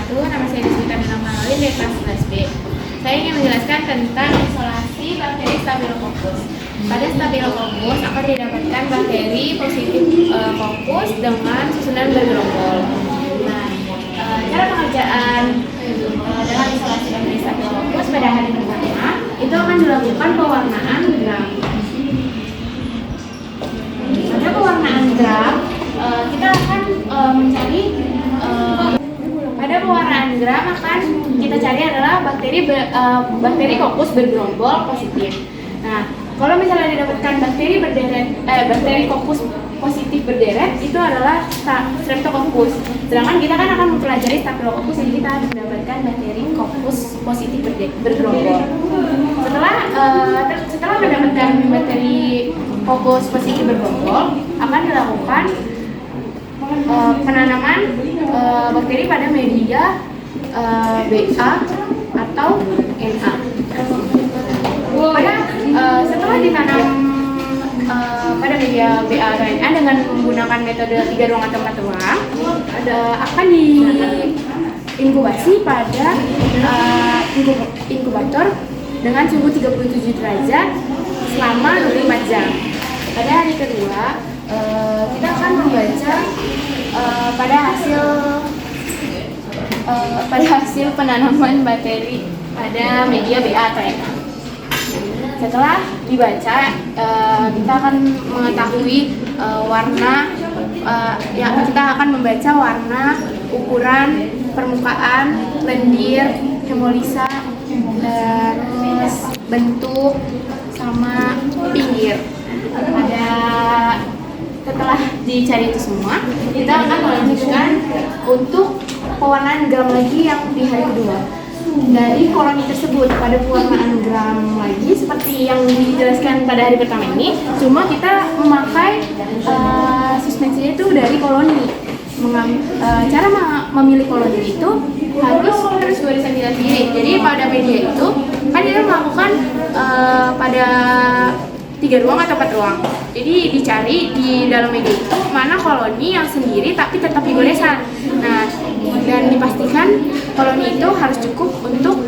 wabarakatuh. Nama saya Deswita Minamali dari kelas 11B. Saya ingin menjelaskan tentang isolasi bakteri Staphylococcus. Pada Staphylococcus akan didapatkan bakteri positif Coccus dengan susunan bergerombol. Nah, cara pengerjaan dalam isolasi bakteri Staphylococcus pada hari pertama itu akan dilakukan pewarnaan gram. Pada pewarnaan gram, kita akan mencari pada pewarnaan gram akan kita cari adalah bakteri Coccus bergerombol positif. Nah, kalau misalnya didapatkan bakteri Coccus positif berderet itu adalah Streptococcus. Sedangkan kita kan akan mempelajari Staphylococcus, jadi kita akan mendapatkan bakteri Coccus positif bergerombol. Setelah mendapatkan bakteri Coccus positif bergerombol, akan dilakukan penanaman bakteri pada media BA atau NA. Setelah ditanam pada media BA atau NA dengan menggunakan metode 3 ruang atau 4 ruang, akan diinkubasi pada inkubator dengan suhu 37 derajat selama 24 jam. Pada hari kedua, kita akan membaca pada hasil penanaman bakteri pada media BA atau NA. Setelah dibaca, kita akan mengetahui kita akan membaca warna, ukuran, permukaan, lendir, hemolisa, terus bentuk, sama pinggir. Setelah dicari itu semua, kita akan melanjutkan untuk pewarnaan gram lagi yang di hari kedua. Dari koloni tersebut pada pewarnaan gram lagi seperti yang dijelaskan pada hari pertama ini, cuma kita memakai suspensinya itu dari koloni. Cara memilih koloni itu harus barisan diri. Jadi pada media itu kan kita melakukan pada 3 ruang atau 4 ruang. Jadi dicari di dalam media itu mana koloni yang sendiri tapi tetap di goresan. Nah, dan dipastikan koloni itu harus cukup untuk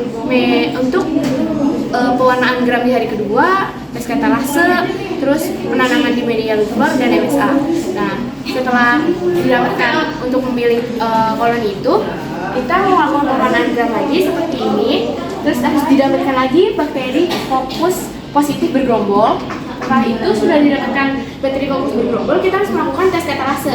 pewarnaan gram di hari kedua, tes katalase, terus penanaman di media Luflor dan MSA. Nah, setelah didapatkan untuk memilih koloni itu, kita melakukan pewarnaan gram lagi seperti ini. Terus harus didapatkan lagi bakteri Coccus positif bergerombol. Setelah itu sudah didapatkan bakteri Coccus bergerombol, kita harus melakukan tes katalase.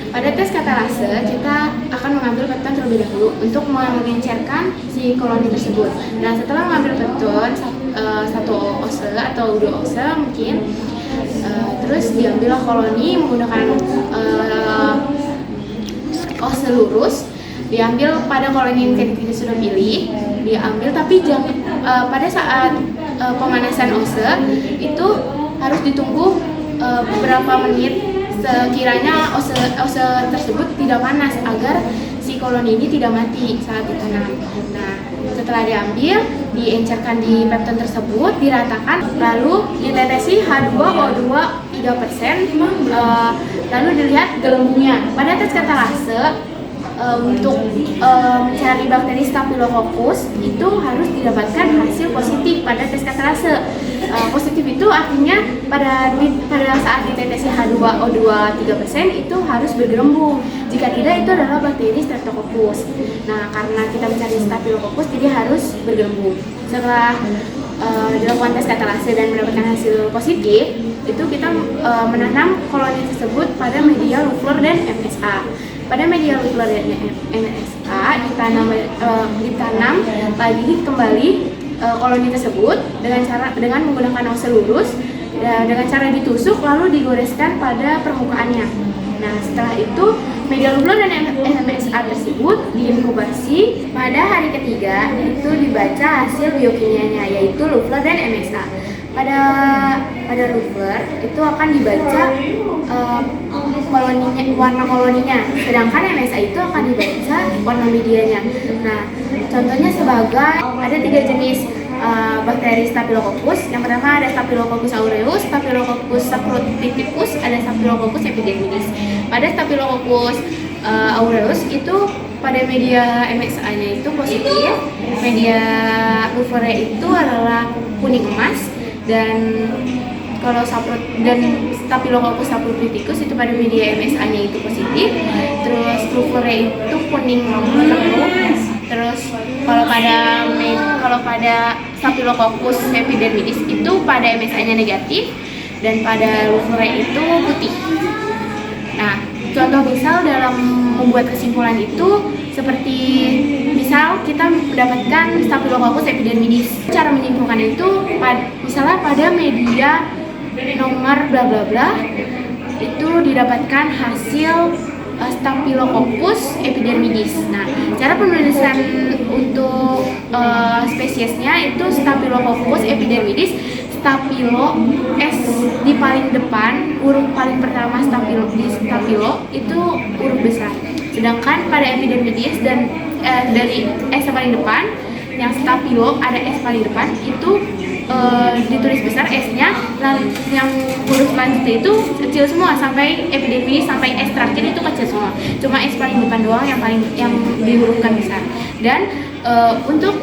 Pada tes katalase, kita akan mengambil pepton terlebih dahulu untuk mengencerkan si koloni tersebut. Nah, setelah mengambil pepton 1 ose atau 2 ose mungkin, terus diambillah koloni menggunakan ose lurus. Diambil pada koloni yang kita sudah pilih, diambil tapi jangan pada saat pemanasan ose itu harus ditunggu beberapa menit sekiranya ose tersebut tidak panas agar si koloni ini tidak mati saat ditanam. Nah, setelah diambil, diencerkan di pepton tersebut, diratakan, lalu ditetesi H2O2 3%, lalu dilihat gelembungnya. Pada tes katalase, untuk mencari bakteri Staphylococcus itu harus didapatkan hasil positif pada tes katalase. Positif itu artinya pada saat ditetesi H2O2 3% itu harus bergelembung. Jika tidak, itu adalah bakteri Streptococcus. Nah, karena kita mencari Staphylococcus jadi harus bergelembung. Setelah dilakukan tes katalase dan mendapatkan hasil positif, itu kita menanam koloni tersebut pada media Luflor dan MSA. Pada media Luflor dan MSA ditanam lagi kembali koloni tersebut dengan menggunakan ose lurus, dengan cara ditusuk lalu digoreskan pada permukaannya. Nah, setelah itu media Luflor dan MSA tersebut diinkubasi. Pada hari ketiga itu dibaca hasil biokimianya, yaitu Luflor dan MSA. Pada Luflor itu akan dibaca warna koloninya, sedangkan MSA itu akan dibaca warna medianya. Nah, contohnya sebagai ada 3 jenis bakteri Staphylococcus. Yang pertama ada Staphylococcus aureus, Staphylococcus subclotipicus, ada Staphylococcus epidermidis. Pada Staphylococcus aureus itu pada media MXA-nya itu positif, media Ulvaria itu adalah kuning emas, dan kalau Staphylococcus saprophyticus itu pada media MSA-nya itu positif, terus Ulvaria itu kuning telur, terus kalau pada Staphylococcus epidermidis itu pada MSA-nya negatif, dan pada Ulvaria itu putih. Nah, contoh misal dalam membuat kesimpulan itu seperti misal kita mendapatkan Staphylococcus epidermidis. Cara menyimpulkan itu misalnya pada media nomor bla bla bla itu didapatkan hasil Staphylococcus epidermidis. Nah, cara penulisan untuk spesiesnya itu Staphylococcus epidermidis, Staphylo S di paling depan, huruf paling pertama Staphylo itu huruf besar. Sedangkan pada epidermidis dan dari S yang paling depan, yang Staphylo ada S paling depan itu ditulis besar S-nya, dan yang huruf selanjutnya itu kecil semua sampai epidermidis sampai S terakhir itu kecil semua. Cuma S paling depan doang yang dihurufkan besar. Dan untuk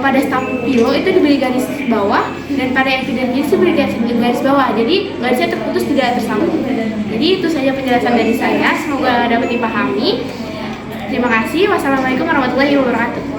pada Staphylo itu diberi garis bawah, dan pada epidermidis itu diberi garis bawah. Jadi garisnya terputus, tidak tersambung. Jadi itu saja penjelasan dari saya. Semoga dapat dipahami. Terima kasih. Wassalamualaikum warahmatullahi wabarakatuh.